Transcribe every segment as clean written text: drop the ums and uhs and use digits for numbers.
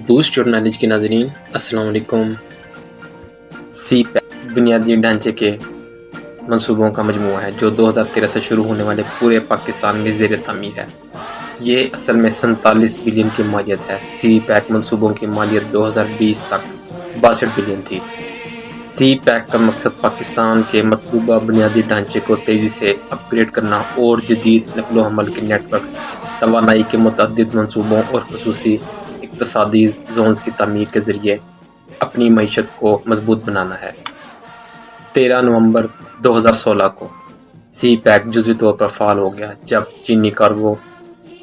Boost اور knowledge کے ناظرین السلام علیکم۔ سی پیک بنیادی ڈھانچے کے منصوبوں کا مجموعہ ہے جو 2013 سے شروع ہونے والے پورے پاکستان میں زیر تعمیر ہے۔ یہ اصل میں 47 بلین کی مالیت ہے۔ سی پیک منصوبوں کی مالیت 2020 تک 62 بلین تھی۔ سی پیک کا مقصد پاکستان کے مطلوبہ بنیادی ڈھانچے کو تیزی سے اپ گریڈ کرنا اور جدید نقل و حمل کے نیٹ ورکس، توانائی کے متعدد منصوبوں اور خصوصی اقتصادی زونز کی تعمیر کے ذریعے اپنی معیشت کو مضبوط بنانا ہے۔ 13 نومبر 2016 کو سی پیک جزوی طور پر فعال ہو گیا جب چینی کارگو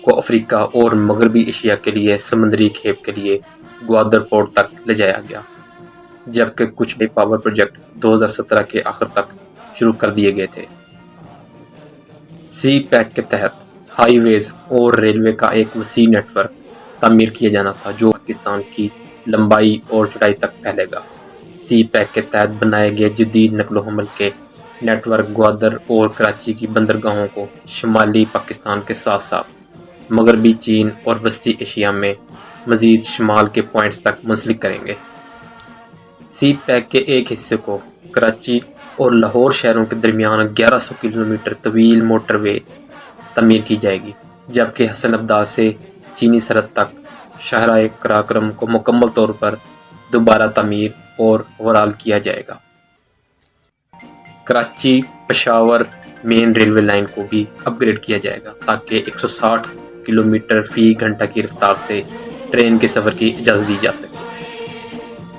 کو افریقہ اور مغربی ایشیا کے لیے سمندری کھیپ کے لیے گوادر پورٹ تک لے جایا گیا، جبکہ کچھ بے پاور پروجیکٹ 2017 کے آخر تک شروع کر دیے گئے تھے۔ سی پیک کے تحت ہائی ویز اور ریلوے کا ایک وسیع نیٹ ورک تعمیر کیا جانا تھا جو پاکستان کی لمبائی اور چوڑائی تک پھیلے گا۔ سی پیک کے تحت بنائے گئے جدید نقل و حمل کے نیٹ ورک گوادر اور کراچی کی بندرگاہوں کو شمالی پاکستان کے ساتھ ساتھ مغربی چین اور وسطی ایشیا میں مزید شمال کے پوائنٹس تک منسلک کریں گے۔ سی پیک کے ایک حصے کو کراچی اور لاہور شہروں کے درمیان 1100 کلومیٹر طویل موٹر وے تعمیر کی جائے گی، جبکہ حسن ابدال سے چینی سرحد تک شاہراہ قراقرم کو مکمل طور پر دوبارہ تعمیر اور اوورال کیا جائے گا۔ کراچی پشاور مین ریلوے لائن کو بھی اپ گریڈ کیا جائے گا تاکہ 160 کلومیٹر فی گھنٹہ کی رفتار سے ٹرین کے سفر کی اجازت دی جا سکے۔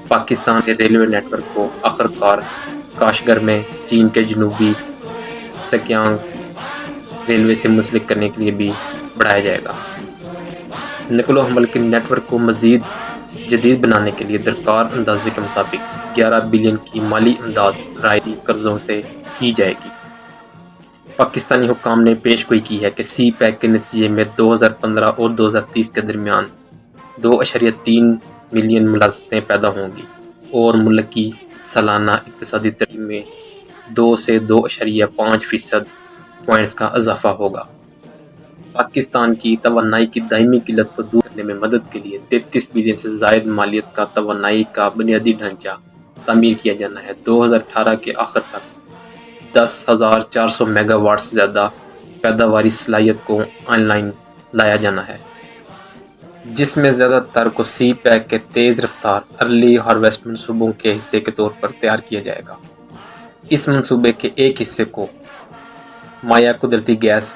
پاکستان کے ریلوے نیٹ ورک کو آخر کار کاشغر میں چین کے جنوبی سکیانگ ریلوے سے منسلک کرنے کے لیے بھی بڑھایا جائے گا۔ نقل و حمل کے نیٹ ورک کو مزید جدید بنانے کے لیے درکار اندازے کے مطابق 11 بلین کی مالی امداد رائلی قرضوں سے کی جائے گی۔ پاکستانی حکام نے پیش گوئی کی ہے کہ سی پیک کے نتیجے میں 2015 اور 2030 کے درمیان 2.3 ملین ملازمتیں پیدا ہوں گی اور ملک کی سالانہ اقتصادی ترقی میں 2 سے 2.5% پوائنٹس کا اضافہ ہوگا۔ پاکستان کی توانائی کی دائمی قلت کو دور کرنے میں مدد کے لیے 33 بلین سے زائد مالیت کا توانائی کا بنیادی ڈھانچہ تعمیر کیا جانا ہے۔ 2018 کے آخر تک 10,400 میگا واٹ سے زیادہ پیداواری صلاحیت کو آن لائن لایا جانا ہے، جس میں زیادہ تر کو سی پیک کے تیز رفتار ارلی ہارویسٹ منصوبوں کے حصے کے طور پر تیار کیا جائے گا۔ اس منصوبے کے ایک حصے کو مائع قدرتی گیس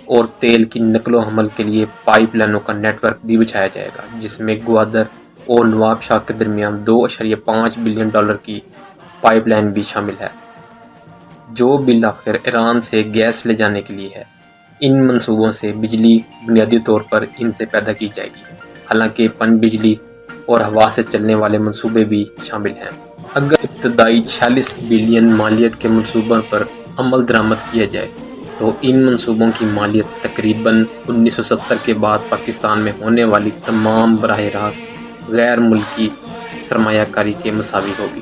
اور تیل کی نقل و حمل کے لیے پائپ لائنوں کا نیٹ ورک بھی بچھایا جائے گا، جس میں گوادر اور نواب شاہ کے درمیان 2.5 بلین ڈالر کی پائپ لائن بھی شامل ہے، جو بالآخر ایران سے گیس لے جانے کے لیے ہے۔ ان منصوبوں سے بجلی بنیادی طور پر ان سے پیدا کی جائے گی، حالانکہ پن بجلی اور ہوا سے چلنے والے منصوبے بھی شامل ہیں۔ اگر ابتدائی 46 بلین مالیت کے منصوبوں پر عمل درآمد کیا جائے تو ان منصوبوں کی مالیت تقریباً 1970 کے بعد پاکستان میں ہونے والی تمام براہ راست غیر ملکی سرمایہ کاری کے مساوی ہوگی،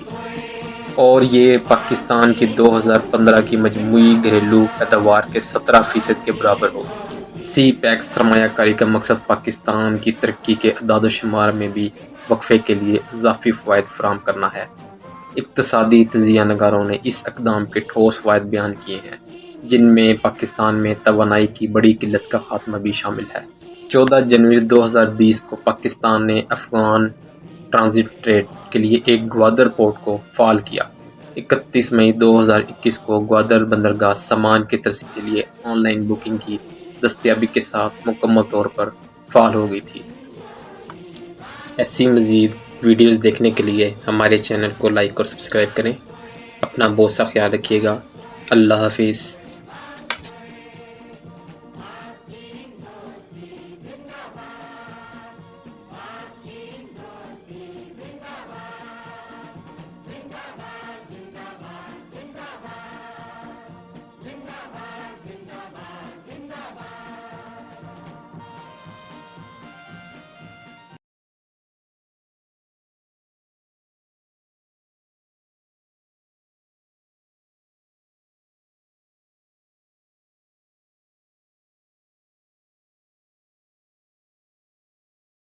اور یہ پاکستان کی 2015 کی مجموعی گھریلو پیداوار کے 17% کے برابر ہوگی۔ سی پیک سرمایہ کاری کا مقصد پاکستان کی ترقی کے اعداد و شمار میں بھی وقفے کے لیے اضافی فوائد فراہم کرنا ہے۔ اقتصادی تجزیہ نگاروں نے اس اقدام کے ٹھوس فوائد بیان کیے ہیں، جن میں پاکستان میں توانائی کی بڑی قلت کا خاتمہ بھی شامل ہے۔ 14 جنوری 2020 کو پاکستان نے افغان ٹرانزٹ ٹریڈ کے لیے ایک گوادر پورٹ کو فعال کیا۔ 31 مئی 2021 کو گوادر بندرگاہ سامان کی ترسیل کے لیے آن لائن بکنگ کی دستیابی کے ساتھ مکمل طور پر فعال ہو گئی تھی۔ ایسی مزید ویڈیوز دیکھنے کے لیے ہمارے چینل کو لائک اور سبسکرائب کریں۔ اپنا بہت سا خیال رکھیے گا۔ اللہ حافظ۔